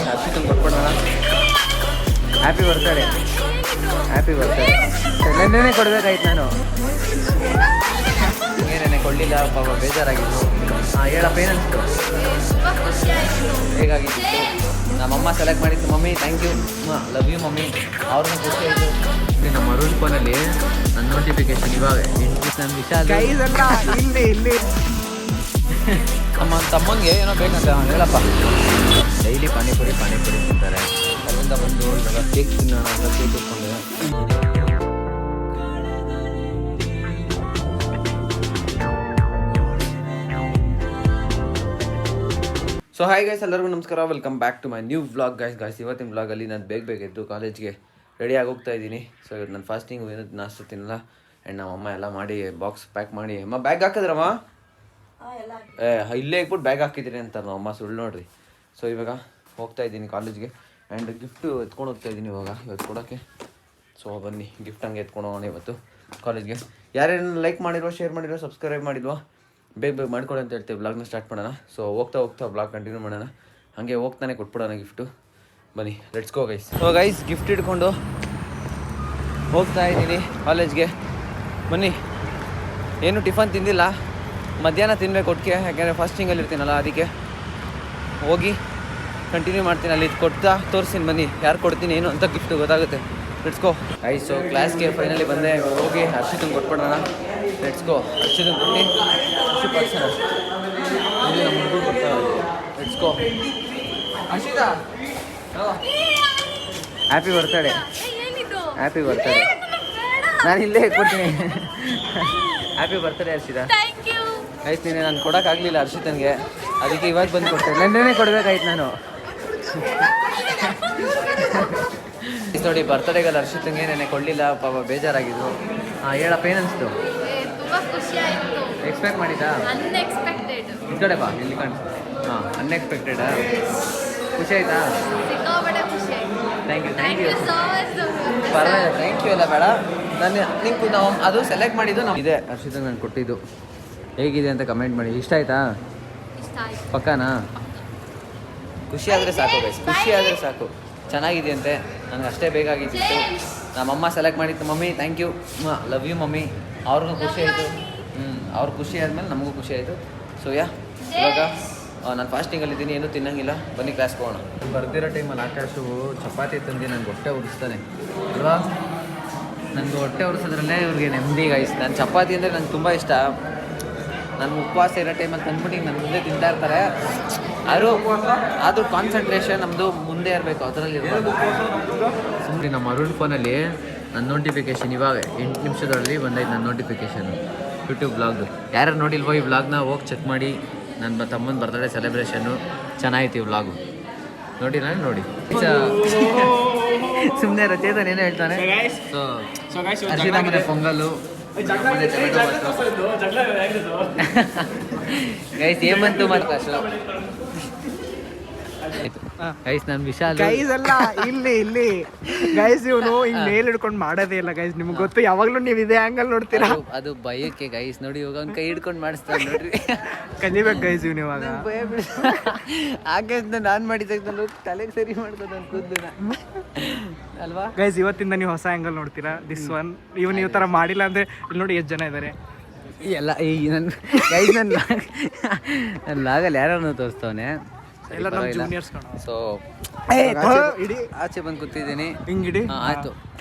ಹರ್ಷಿತ್ ಕೊಟ್ಬಿಡೋಣ. Happy birthday. Happy birthday. ನೆನ್ನೆ ಕೊಡ್ಬೇಕಾಯ್ತು ನಾನು, ಏನೇನೆ ಕೊಡಲಿಲ್ಲ, ಪಾಪ ಬೇಜಾರಾಗಿತ್ತು. ಹೇಳಪ್ಪ ಏನನ್ನಿಸ್ತು, ಹೇಗಾಗಿತ್ತು? ನಮ್ಮಮ್ಮ ಸೆಲೆಕ್ಟ್ ಮಾಡಿತ್ತು. Mummy thank you, love you mummy. ಅವ್ರನ್ನ ಖುಷಿ ಆಯಿತು. ನಮ್ಮ ಅರುಣ್ ಫೋನಲ್ಲಿ ನನ್ನ ನೋಟಿಫಿಕೇಶನ್ ಇವಾಗ ನನ್ನ ವಿಶಾಲ್ ಇಲ್ಲಿ ನಮ್ಮ ತಮ್ಮನಿಗೆ ಏನೋ ಬೇಕಂತ ಹೇಳಪ್ಪ. ಡೈಲಿ ಪಾನಿಪುರಿ ತಿಂತಾರೆ. ಅಲ್ಲಿಂದ ಬಂದು ಇವಾಗ ಕೇಕ್ ತಿನ್ನೋಣ ಅಂತ ಕೇಕ್ ಇಟ್ಕೊಂಡು ಸೊ ಹಾಯ್ ಗೈಸ್, ಎಲ್ಲರಿಗೂ ನಮಸ್ಕಾರ. Welcome back to my new vlog guys. ಇವತ್ತಿನ ವ್ಲಾಗಲ್ಲಿ ನಾನು ಬೇಗ ಎದ್ದು ಕಾಲೇಜ್ಗೆ ರೆಡಿಯಾಗಿ ಹೋಗ್ತಾ ಇದ್ದೀನಿ. ಸೊ ಇವತ್ತು ನಾನು ಫಾಸ್ಟಿಂಗ್ ಏನದು ನಾಷ್ಟ ತಿನ್ನಲ್ಲ. ಆ್ಯಂಡ್ ನಮ್ಮಮ್ಮ ಎಲ್ಲ ಮಾಡಿ ಬಾಕ್ಸ್ ಪ್ಯಾಕ್ ಮಾಡಿ, ಅಮ್ಮ ಬ್ಯಾಗ್ ಹಾಕಿದ್ರಮ್ಮ, ಇಲ್ಲೇ ಇಟ್ಬಿಟ್ಟು ಬ್ಯಾಗ್ ಹಾಕಿದ್ದೀರಿ ಅಂತ ನಮ್ಮಮ್ಮ ಸುಳ್ಳು ನೋಡ್ರಿ. ಸೊ ಇವಾಗ ಹೋಗ್ತಾ ಇದ್ದೀನಿ ಕಾಲೇಜ್ಗೆ. ಆ್ಯಂಡ್ ಗಿಫ್ಟು ಎತ್ಕೊಂಡು ಹೋಗ್ತಾ ಇದ್ದೀನಿ ಇವತ್ತು ಕೊಡೋಕ್ಕೆ. ಸೊ ಬನ್ನಿ ಗಿಫ್ಟ್ ಹಂಗೆ ಎತ್ಕೊಂಡು ಹೋಗೋಣ ಇವತ್ತು ಕಾಲೇಜ್ಗೆ. ಯಾರೇನು ಲೈಕ್ ಮಾಡಿರೋ, ಶೇರ್ ಮಾಡಿರೋ, ಸಬ್ಸ್ಕ್ರೈಬ್ ಮಾಡಿಲ್ವಾ, ಬೇಗ ಮಾಡ್ಕೊಡಿ ಅಂತ ಹೇಳ್ತೀವಿ. ವ್ಲಾಗ್ನ ಸ್ಟಾರ್ಟ್ ಮಾಡೋಣ. ಸೊ ಹೋಗ್ತಾ ವ್ಲಾಗ್ ಕಂಟಿನ್ಯೂ ಮಾಡೋಣ. ಹಾಗೆ ಹೋಗ್ತಾನೆ ಕೊಟ್ಬಿಡೋಣ ಗಿಫ್ಟು. ಬನ್ನಿ let's go guys. So guys gift ಇಟ್ಕೊಂಡು ಹೋಗ್ತಾ ಇದ್ದೀನಿ ಕಾಲೇಜ್ಗೆ. ಬನ್ನಿ. ಏನು ಟಿಫನ್ ತಿಂದಿಲ್ಲ, ಮಧ್ಯಾಹ್ನ ತಿನ್ಬೇಕು ಒಟ್ಟಿಗೆ, ಯಾಕೆಂದರೆ ಫಾಸ್ಟಿಂಗಲ್ಲಿ ಇರ್ತೀನಲ್ಲ, ಅದಕ್ಕೆ ಹೋಗಿ ಕಂಟಿನ್ಯೂ ಮಾಡ್ತೀನಿ. ಅಲ್ಲಿ ಇದು ಕೊಡ್ತಾ ತೋರಿಸ್ತೀನಿ. ಬನ್ನಿ ಯಾರು ಕೊಡ್ತೀನಿ ಏನು ಅಂತ ಗಿಫ್ಟ್ ಗೊತ್ತಾಗುತ್ತೆ. Let's go guys. ಸೊ ಕ್ಲಾಸ್ಗೆ ಫೈನಲಿ ಬಂದೆ. ಹೋಗಿ ಹರ್ಷಿತಂಗೆ ಕೊಟ್ಬಿಡೋಣ. Let's go. ಹರ್ಷಿತಂಗೆ ಕೊಟ್ಟು ಪರ್ಸನ್ ಅಷ್ಟೇ ನಮ್ಮ ಹುಡುಗರು ಕೊಡ್ತಾರೆ. Let's go. Harshita happy birthday. Happy birthday. ನಾನು ಇಲ್ಲೇ ಕೊಡ್ತೀನಿ. ಹ್ಯಾಪಿ ಬರ್ತ್ಡೇ ಹರ್ಷಿತ. ಆಯ್ತು, ನೀನು ನಾನು ಕೊಡೋಕ್ಕಾಗಲಿಲ್ಲ ಹರ್ಷಿತನಿಗೆ, ಅದಕ್ಕೆ ಇವಾಗ ಬಂದು ಕೊಡ್ತೇನೆ. ನೆನ್ನೆ ಕೊಡಬೇಕಾಯ್ತು ನಾನು. ನೋಡಿ ಬರ್ತಡೇಗಲ್ಲ ಹರ್ಷಿತಂಗೆ ನೆನ್ನೆ ಕೊಡಲಿಲ್ಲ, ಪಾಪ ಬೇಜಾರಾಗಿದ್ದು. ಹೇಳಪ್ಪ ಏನನ್ನಿಸ್ತು? ಎಕ್ಸ್ಪೆಕ್ಟ್ ಮಾಡಿದ್ದಾ? ಈ ಕಡೆ ಬಾ, ಇಲ್ಲಿ ಕಾಣಿಸ್ತು. ಅನ್ಎಕ್ಸ್ಪೆಕ್ಟೆಡ್. ಖುಷಿ ಆಯ್ತಾ? ಥ್ಯಾಂಕ್ ಯು ಪರವಾಗಿಲ್ಲ, ಥ್ಯಾಂಕ್ ಯು ಎಲ್ಲ ಬೇಡ. ನಾವು ಅದು ಸೆಲೆಕ್ಟ್ ಮಾಡಿದ್ದು ನಾವು ಇದೆ. ಹರ್ಷಿತ ನಾನು ಕೊಟ್ಟಿದ್ದು ಹೇಗಿದೆ ಅಂತ ಕಮೆಂಟ್ ಮಾಡಿ. ಇಷ್ಟ ಆಯ್ತಾ? ಪಕ್ಕಾನಾ? ಖುಷಿ ಆದರೆ ಸಾಕು ಗೈಸ್, ಖುಷಿ ಆದರೆ ಸಾಕು. ಚೆನ್ನಾಗಿದೆಯಂತೆ, ನನಗೆ ಅಷ್ಟೇ ಬೇಕಾಗಿತ್ತು. ನಮ್ಮಮ್ಮ ಸೆಲೆಕ್ಟ್ ಮಾಡಿತ್ತು. Mummy thank you, love you mummy. ಅವ್ರಿಗೂ ಖುಷಿ ಆಯಿತು. ಅವ್ರು ಖುಷಿ ಆದಮೇಲೆ ನಮಗೂ ಖುಷಿ ಆಯಿತು. ಸೊ ಇವಾಗ ನಾನು ಫಾಸ್ಟಿಂಗಲ್ಲಿದ್ದೀನಿ, ಏನೂ ತಿನ್ನಂಗಿಲ್ಲ. ಬನ್ನಿ ಕ್ಲಾಸ್ಗೆ ಹೋಗೋಣ. ಬರ್ದಿರೋ ಟೈಮಲ್ಲಿ ಆಕಾಶು ಚಪಾತಿ ತಂದು ನನಗೆ ಹೊಟ್ಟೆ ಉರಿಸ್ತಾನೆ ಅಲ್ವಾ? ನನಗೆ ಹೊಟ್ಟೆ ಉರಿಸೋದ್ರಲ್ಲೇ ಇವ್ರಿಗೆ ನೆಮ್ಮದಿ ಗೈಸ್. ನಾನು ಚಪಾತಿ ಅಂದರೆ ನನಗೆ ತುಂಬ ಇಷ್ಟ. ನಾನು ಉಪವಾಸ ಇರೋ ಟೈಮಲ್ಲಿ ತಂದ್ಬಿಟ್ಟು ನನ್ನ ಮುಂದೆ ತಿಂತಾ ಇರ್ತಾರೆ. ಆದರೂ ಕಾನ್ಸಂಟ್ರೇಷನ್ ನಮ್ಮದು ಮುಂದೆ ಇರಬೇಕು, ಅದರಲ್ಲಿ ಇರಬೇಕು. ಸುಮ್ಮನೆ ನಮ್ಮ ಅರುಣ್ ಫೋನಲ್ಲಿ ನನ್ನ ನೋಟಿಫಿಕೇಷನ್ ಇವಾಗ 8 ನಿಮಿಷದಲ್ಲಿ ಬಂದೈತೆ ನನ್ನ ನೋಟಿಫಿಕೇಷನು ಯೂಟ್ಯೂಬ್ ವ್ಲಾಗ್ದು. ಯಾರು ನೋಡಿಲ್ವೋ ಈ ವ್ಲಾಗ್ನ ಹೋಗಿ ಚೆಕ್ ಮಾಡಿ. ನನ್ನ ತಮ್ಮನ ಬರ್ತ್ಡೇ ಸೆಲೆಬ್ರೇಷನ್ನು ಚೆನ್ನಾಗಿತ್ತು ಈ ವ್ಲಾಗು. ನೋಡಿ ನಾನು ನೋಡಿ ಸುಮ್ಮನೆ ರಚೇತನ್ ಏನೋ ಹೇಳ್ತಾನೆ. ಸೊ ಹರ್ಷಿತ ಮನೆ ಪೊಂಗಲ್ಲು ಗೈಸ್ ಏಮಂತು ಮಾತಾಶ ಗೈಸ್. ನಾನು ವಿಶಾಲ್ ಗೈಸ್ ಅಲ್ಲ, ಇಲ್ಲಿ ಗೈಸ್ ಇವನು ಹಿಂಗ್ ಮೇಲ್ ಹಿಡ್ಕೊಂಡು ಮಾಡೋದೇ ಇಲ್ಲ ಗೈಸ್. ನಿಮ್ಗೆ ಗೊತ್ತು, ಯಾವಾಗ್ಲೂ ನೀವು ಇದೇ ಆಂಗಲ್ ನೋಡ್ತೀರಾ. ಅದು ಭಯಕ್ಕೆ ಗೈಸ್. ನೋಡಿ ಇವಾಗ ಅವ್ನ ಕೈ ಹಿಡ್ಕೊಂಡು ಮಾಡಿಸ್ತಾರೆ ನೋಡ್ರಿ. ಕಲಿಬೇಕು ಗೈಸ್ ಇವ್ನು ಇವಾಗ. ಭಯ ಬಿಡ ಹಾಗೆ ನಾನು ಮಾಡಿದಾಗ ತಲೆಗೆ ಸರಿ ಮಾಡ್ಬೋದು ನಾನು ಕೂದಲು ಅಲ್ವಾ ಗೈಸ್. ಇವತ್ತಿಂದ ನೀವು ಹೊಸ ಆಂಗಲ್ ನೋಡ್ತೀರಾ. ದಿಸ್ ಒನ್ ಇವನು ಈ ಥರ ಮಾಡಿಲ್ಲ ಅಂದರೆ ಇಲ್ಲಿ ನೋಡಿ ಎಷ್ಟು ಜನ ಇದ್ದಾರೆ ಎಲ್ಲ. ಈ ನನ್ನ ಗೈಸ್ ನನ್ನ ಲಾಗಲ್ಲಿ ಯಾರನ್ನು ತೋರಿಸ್ತವನೆ ಎಲ್ಲ ನಮ್ಮ ಜೂನಿಯರ್ಸ್. ಸೊ ಆಚೆ ಬಂದು ಕೂತಿದ್ದೀನಿ. ಹಿಂಗಿಡಿ ಆಯ್ತು,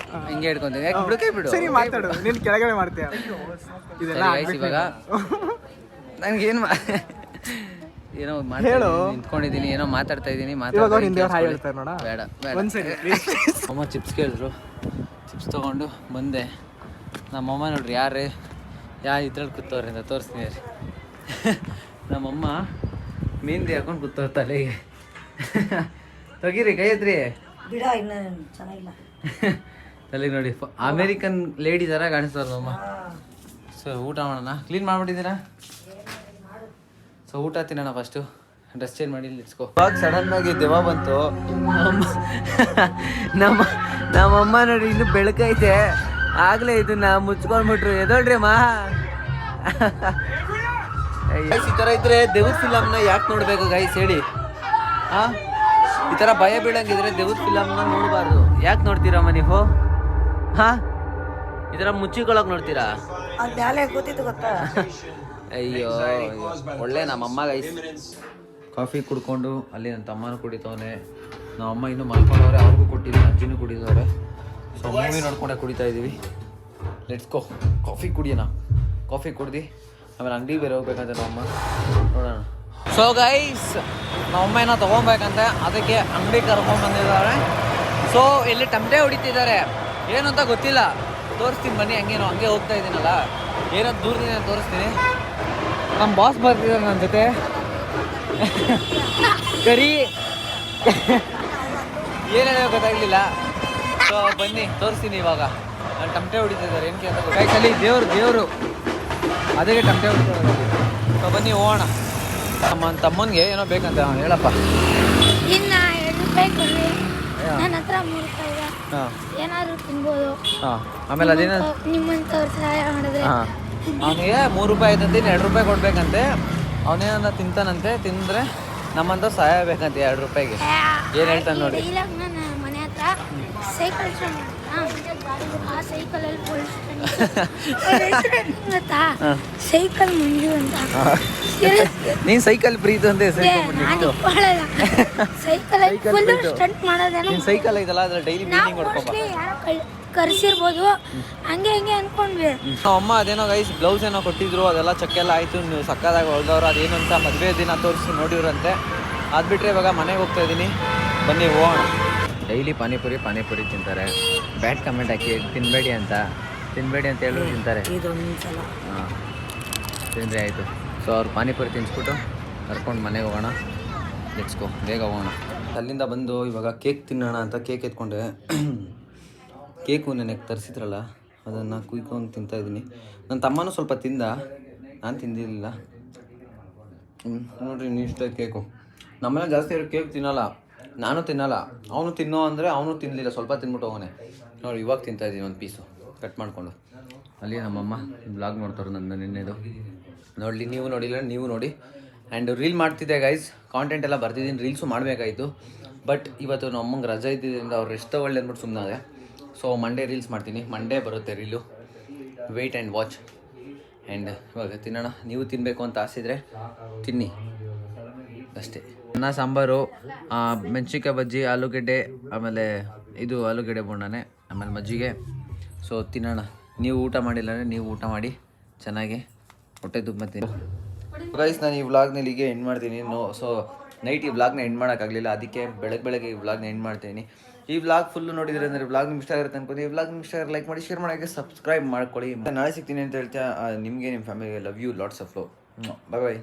ಹಿಂಗೆ ಹಿಡ್ಕೊಂತೀನಿ. ಯಾಕೆ ಬಿಡು, ಕೈ ಬಿಡು. ಸರಿ ಮಾತಾಡು, ನೀನು ಕೆಳಗಡೆ ಮಾಡ್ತೀಯ ಇದೆಲ್ಲ. ಇವಾಗ ನನಗೇನು ಏನೋ ಹೇಳು. ನಿಂತ್ಕೊಂಡಿದ್ದೀನಿ, ಏನೋ ಮಾತಾಡ್ತಾ ಇದ್ದೀನಿ. ಬೇಡ ಅಮ್ಮ ಚಿಪ್ಸ್ ಕೇಳಿದ್ರು, ಚಿಪ್ಸ್ ತೊಗೊಂಡು ಬಂದೆ. ನಮ್ಮಮ್ಮ ನೋಡ್ರಿ ಯಾರು ಇದ್ರಲ್ಲಿ ಕೂತವ್ರೆ ಅಂತ ತೋರಿಸ್ತೀನಿ ರೀ. ನಮ್ಮಮ್ಮ ಮೆಹಂದಿ ಹಾಕೊಂಡು ಕೂತವ್ರು ತಲೆಗೆ. ತೆಗೀರಿ ಕೈ ಎತ್ರಿ ತಲೆಗೆ. ನೋಡಿ ಅಮೇರಿಕನ್ ಲೇಡಿ ಥರ ಕಾಣಿಸ್ತವ್ರ ನಮ್ಮ. ಸೊ ಊಟ ಮಾಡೋಣ. ಕ್ಲೀನ್ ಮಾಡ್ಬಿಟ್ಟಿದ್ದೀರಾ? ಸೊ ಊಟ ತಿನ್ನೋಣ ಫಸ್ಟು. ಡ್ರೆಸ್ ಚೇಂಜ್ ಮಾಡಿ ಇಸ್ಕೋ. ಇವಾಗ ಸಡನ್ ಆಗಿ ದೆವ್ವ ಬಂತು. ನಮ್ಮಮ್ಮ ನೋಡಿ ಇನ್ನೂ ಬೆಳಕೈತೆ, ಆಗಲೇ ಇದನ್ನ ಮುಚ್ಕೊಂಡ್ಬಿಟ್ರು. ಎದೋಳ್ರಿ ಮಾ. ಈ ಥರ ಇದ್ರೆ ದೆವ್ವ ಫಿಲಮ್ನ ಯಾಕೆ ನೋಡಬೇಕು ಗೈಸ್ ಹೇಳಿ? ಈ ಥರ ಭಯ ಬೀಳಂಗಿದ್ರೆ ದೇವ್ರ ಫಿಲಮ್ನ ನೋಡಬಾರ್ದು. ಯಾಕೆ ನೋಡ್ತೀರಮ್ಮ ನೀವು? ಹಾ, ಈ ಥರ ಮುಚ್ಚಿಕೊಳ್ಳೋಕೆ ನೋಡ್ತೀರಾ? ಅಯ್ಯೋ ಒಳ್ಳೆ ನಮ್ಮಮ್ಮ ಗೈಸ್ ಕಾಫಿ ಕುಡ್ಕೊಂಡು ಅಲ್ಲಿ ನನ್ನ ತಮ್ಮನೂ ಕುಡಿತವನೆ, ನಮ್ಮಮ್ಮ ಇನ್ನೂ ಮಲ್ಕೊಂಡವ್ರೆ, ಅವ್ರಿಗೂ ಕೊಟ್ಟಿದ್ದೀನಿ, ಅಜ್ಜಿನೂ ಕುಡಿದವ್ರೆ. ಸೊ ಮೂವಿ ನೋಡ್ಕೊಂಡೆ ಕುಡಿತಾ ಇದ್ದೀವಿ. ಲೆಟ್ಸ್ ಗೋ, ಕಾಫಿ ಕುಡಿಯೋಣ. ಕಾಫಿ ಕುಡ್ದು ಆಮೇಲೆ ಅಂಗಡಿಗೆ ಬೇರೆ ಹೋಗ್ಬೇಕಂತೆ ನಮ್ಮಮ್ಮ, ನೋಡೋಣ. ಸೊ ಗೈಸ್ ನಮ್ಮಮ್ಮ ಏನೋ ತೊಗೊಬೇಕಂತೆ, ಅದಕ್ಕೆ ಅಂಗಡಿ ಕರ್ಕೊಂಡು ಬಂದಿದ್ದಾರೆ. ಸೊ ಇಲ್ಲಿ ಟಮಟೆ ಹೊಡಿತಿದ್ದಾರೆ, ಏನು ಅಂತ ಗೊತ್ತಿಲ್ಲ, ತೋರಿಸ್ತೀನಿ ಬನ್ನಿ. ಹಂಗೇನೋ ಹಂಗೆ ಹೋಗ್ತಾ ಇದ್ದೀನಲ್ಲ, ಏನೋ ದೂರದಿಂದ ತೋರಿಸ್ತೀನಿ. ನಮ್ಮ ಬಾಸ್ ಬರ್ತಿದ್ದಾರೆ ನನ್ನ ಜೊತೆ, ಕರಿ ಏನೇನೋ ಗೊತ್ತಾಗಲಿಲ್ಲ. ಸೊ ಬನ್ನಿ ತೋರಿಸ್ತೀನಿ ಇವಾಗ. ನಾನು ಟಮಟೆ ಹೊಡಿತಿದ್ದಾರೆ ಏನಕ್ಕೆ ಅಂತ ಗೊತ್ತಾಯ್ತಲ್ಲಿ, ದೇವರು ಅದಕ್ಕೆ ಟಮಟೆ ಹೊಡಿತಾರೆ. ಸೊ ಬನ್ನಿ ಹೋಗೋಣ. ತಮ್ಮನಿಗೆ ಏನೋ ಬೇಕಂತ ಹೇಳಪ್ಪ. ಇನ್ನು 2 ರೂಪಾಯಿ ಕೊಡ್ರಿ, ನನ್ನ ಹತ್ರ 3 ರೂಪಾಯಿ ಇದೆ, ಏನಾದರೂ ತಿನ್ಬೋದು. ಹಾಂ, ಆಮೇಲೆ ಅದೇನೋ ನಿಮ್ಮಂಥವ್ರು ಸಹಾಯ ಮಾಡಿದ್ರೆ. ಹಾಂ, ಅವನಿಗೆ 3 ರೂಪಾಯಿ ಐತಂತೆ, 2 ರೂಪಾಯಿ ಕೊಡ್ಬೇಕಂತೆ. ಅವನೇನ ತಿಂತಾನಂತೆ, ತಿಂದರೆ ನಮ್ಮಂತ ಸಹಾಯ ಬೇಕಂತೆ 2 ರೂಪಾಯಿಗೆ. ಏನು ಹೇಳ್ತಾನೆ ನೋಡಿ. ಇವಾಗ ನನ್ನ ಮನೆ ಹತ್ರ ಸೈಕಲ್ ಆ ಸೈಕಲಲ್ಲಿ ಗೊತ್ತಾ, ಸೈಕಲ್ ಮಂಜು ಅಂತ. ನೀನು ಸೈಕಲ್ ಪ್ರೀತು ಅಂತ ಸೈಕಲಲ್ಲಿ ಫುಲ್ ಸ್ಟಂಟ್ ಮಾಡೋದೇನೋ. ನೀನು ಸೈಕಲ್ ಐತಲ್ಲ ಅದ್ರ ಡೈಲಿ ಮೀಟಿಂಗ್ ಮಾಡ್ಕೊಬ. ಕರ್ಸಿರ್ಬೋದು, ಹಂಗೆ ಅನ್ಕೊಂಡ್ವಿ. ಅಮ್ಮ ಅದೇನೋ ಗೈಸ್ ಬ್ಲೌಸ್ ಏನೋ ಕೊಟ್ಟಿದ್ರು, ಅದೆಲ್ಲ ಚೆಕ್ಕೆಲ್ಲ ಆಯಿತು. ನೀವು ಸಕ್ಕದಾಗಿ ಹೊಳ್ದವ್ರು, ಅದೇನು ಅಂತ ಮದುವೆ ದಿನ ತೋರಿಸಿ ನೋಡಿವ್ರಂತೆ. ಅದು ಬಿಟ್ಟರೆ ಇವಾಗ ಮನೆಗೆ ಹೋಗ್ತಾ ಇದ್ದೀನಿ, ಬನ್ನಿ ಹೋಗೋಣ. ಡೈಲಿ ಪಾನಿಪುರಿ ತಿಂತಾರೆ. ಬ್ಯಾಡ್ ಕಮೆಂಟ್ ಹಾಕಿ ತಿನ್ನಬೇಡಿ ಅಂತ ಹೇಳಿ ತಿಂತಾರೆ. ಹಾಂ, ತಿಂದರೆ ಆಯಿತು. ಸೊ ಅವ್ರು ಪಾನಿಪುರಿ ತಿನ್ಸ್ಬಿಟ್ಟು ಕರ್ಕೊಂಡು ಮನೆಗೆ ಹೋಗೋಣ. ಲೆಟ್ಸ್ ಗೋ, ಬೇಗ ಹೋಗೋಣ. ಅಲ್ಲಿಂದ ಬಂದು ಇವಾಗ ಕೇಕ್ ತಿನ್ನೋಣ ಅಂತ ಕೇಕ್ ಎತ್ಕೊಂಡೆ. ಕೇಕು ನನಗೆ ತರಿಸಿದ್ರಲ್ಲ, ಅದನ್ನು ಕುಯ್ಕೊಂಡು ತಿಂತಾಯಿದ್ದೀನಿ. ನನ್ನ ತಮ್ಮನೂ ಸ್ವಲ್ಪ ತಿಂದ, ನಾನು ತಿಂದಿರಲಿಲ್ಲ. ನೋಡಿರಿ ಇಷ್ಟ ಕೇಕು. ನಮ್ಮನೆ ಜಾಸ್ತಿ ಇರೋ ಕೇಕ್ ತಿನ್ನೋಲ್ಲ, ನಾನು ತಿನ್ನಲ್ಲ. ಅವನು ತಿನ್ನೋ ಅಂದರೆ ಅವನು ತಿನ್ನಲಿಲ್ಲ, ಸ್ವಲ್ಪ ತಿನ್ಬಿಟ್ಟು ಹೋಗೋನೆ. ನೋಡಿ ಇವಾಗ ತಿಂತಾಯಿದ್ದೀನಿ ಒಂದು ಪೀಸು ಕಟ್ ಮಾಡಿಕೊಂಡು. ಅಲ್ಲಿ ನಮ್ಮಮ್ಮ ಬ್ಲಾಗ್ ನೋಡ್ತಾರೆ ನನ್ನ ನಿನ್ನೆದು. ನೋಡಲಿ, ನೀವು ನೋಡಿಲ್ಲ ನೀವು ನೋಡಿ. ಆ್ಯಂಡ್ ರೀಲ್ ಮಾಡ್ತಿದ್ದೆ ಗೈಸ್, ಕಾಂಟೆಂಟ್ ಎಲ್ಲ ಬರ್ತಿದ್ದೀನಿ, ರೀಲ್ಸು ಮಾಡಬೇಕಾಯಿತು. ಬಟ್ ಇವತ್ತು ನಮ್ಮ ಅಮ್ಮಂಗೆ ರಜೆ ಇದ್ದಿದ್ದರಿಂದ ಅವ್ರು ರೆಸ್ಟ್ ತಗೊಳ್ಳಿ ಅಂದ್ಬಿಟ್ಟು ಸುಮ್ಮನೆ. ಸೊ ಮಂಡೇ ರೀಲ್ಸ್ ಮಾಡ್ತೀನಿ, ಮಂಡೇ ಬರುತ್ತೆ reel. Wait and watch. And ಇವಾಗ ತಿನ್ನೋಣ. ನೀವು ತಿನ್ನಬೇಕು ಅಂತ ಆಸಿದ್ರೆ ತಿನ್ನಿ ಅಷ್ಟೇ. ಅನ್ನ ಸಾಂಬಾರು, ಮೆಣಸಿನ್ಕಾಯಿ ಬಜ್ಜಿ, ಆಲೂಗಡ್ಡೆ, ಆಮೇಲೆ ಇದು ಆಲೂಗಡ್ಡೆ ಬೋಂಡನೆ, ಆಮೇಲೆ ಮಜ್ಜಿಗೆ. ಸೊ ತಿನ್ನೋಣ. ನೀವು ಊಟ ಮಾಡಿಲ್ಲ ಅಂದರೆ ನೀವು ಊಟ ಮಾಡಿ ಚೆನ್ನಾಗಿ ಹೊಟ್ಟೆ ತುಂಬ ತಿನ್ನಿ ಗೈಸ್. ನಾನು ಈ ವ್ಲಾಗ್ನಲ್ಲಿ ಹೀಗೆ ಎಂಡ್ ಮಾಡ್ತೀನಿ. ಸೊ ನೈಟ್ ಈ ವ್ಲಾಗ್ನ ಎಂಡ್ ಮಾಡೋಕ್ಕಾಗಲಿಲ್ಲ, ಅದಕ್ಕೆ ಬೆಳಗ್ಗೆ ಈ ವ್ಲಾಗ್ನ ಎಂಡ್ ಮಾಡ್ತೀನಿ. ಈ ವ್ಲಾಗ್ ಫುಲ್ಲು ನೋಡಿದ್ರೆ ಅಂದರೆ ವ್ಲಾಗ್ ನಿಮ್ಗೆ ಇಷ್ಟ ಆಗಿರುತ್ತೆ ಅನ್ಕೋತೀನಿ. ಈ ವ್ಲಾಗ್ ನಿಮ್ಗೆ ಇಷ್ಟ ಆಗಿರೋ ಲೈಕ್ ಮಾಡಿ, ಶೇರ್ ಮಾಡೋಕ್ಕೆ ಸಬ್ಸ್ಕ್ರೈಬ್ ಮಾಡ್ಕೊಳ್ಳಿ. ನಾಳೆ ಸಿಗ್ತೀನಿ ಅಂತ ಹೇಳ್ತಾ ನಿಮಗೆ, ನಿಮ್ಮ ಫ್ಯಾಮಿಲಿಗೆ love you, lots of love. Bye bye.